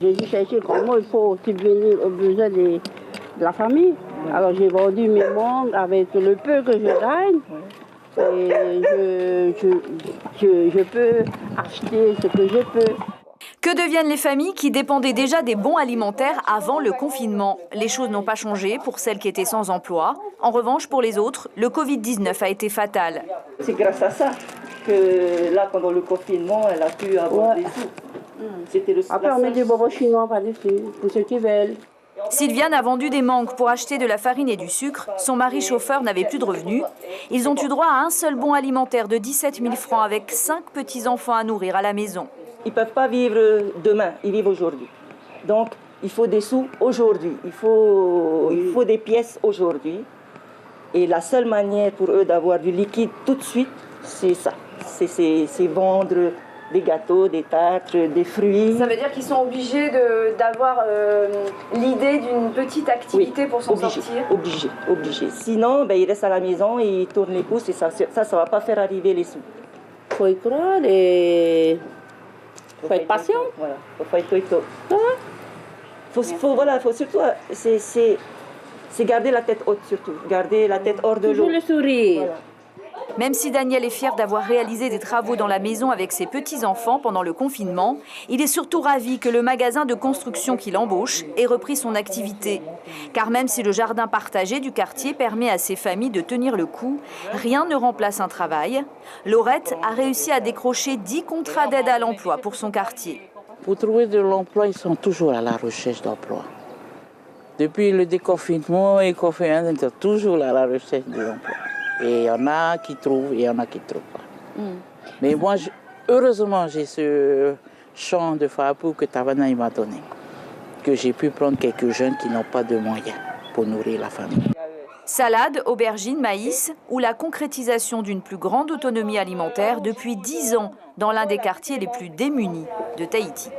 J'ai dû chercher comment il faut subvenir aux besoins de la famille. Alors j'ai vendu mes mangues avec le peu que je gagne. Et je peux acheter ce que je peux. Que deviennent les familles qui dépendaient déjà des bons alimentaires avant le confinement? Les choses n'ont pas changé pour celles qui étaient sans emploi. En revanche, pour les autres, le Covid-19 a été fatal. C'est grâce à ça que là, pendant le confinement, elle a pu avoir des sous. C'était le Après, on met du bonbon chinois par-dessus, pour ceux qui veulent. Sylviane a vendu des mangues pour acheter de la farine et du sucre. Son mari chauffeur n'avait plus de revenus. Ils ont eu droit à un seul bon alimentaire de 17 000 francs avec 5 petits-enfants à nourrir à la maison. Ils ne peuvent pas vivre demain, ils vivent aujourd'hui. Donc, il faut des sous aujourd'hui, il faut des pièces aujourd'hui. Et la seule manière pour eux d'avoir du liquide tout de suite, c'est ça. C'est vendre des gâteaux, des tartes, des fruits. Ça veut dire qu'ils sont obligés d'avoir l'idée d'une petite activité pour s'en sortir? Obligé. Sinon, ils restent à la maison, ils tournent les pouces et ça ne va pas faire arriver les sous. Il faut y croire et il faut être patient. Voilà, faut surtout, c'est garder la tête haute surtout, garder la tête hors de l'eau. Toujours le sourire. Voilà. Même si Daniel est fier d'avoir réalisé des travaux dans la maison avec ses petits-enfants pendant le confinement, il est surtout ravi que le magasin de construction qu'il embauche ait repris son activité. Car même si le jardin partagé du quartier permet à ces familles de tenir le coup, rien ne remplace un travail. Laurette a réussi à décrocher 10 contrats d'aide à l'emploi pour son quartier. Pour trouver de l'emploi, ils sont toujours à la recherche d'emploi. Depuis le déconfinement et le confinement, ils sont toujours à la recherche de l'emploi. Et il y en a qui trouvent et il y en a qui ne trouvent pas. Mais moi, heureusement, j'ai ce champ de farpou que Tavana m'a donné. Que j'ai pu prendre quelques jeunes qui n'ont pas de moyens pour nourrir la famille. Salade, aubergines, maïs ou la concrétisation d'une plus grande autonomie alimentaire depuis 10 ans dans l'un des quartiers les plus démunis de Tahiti.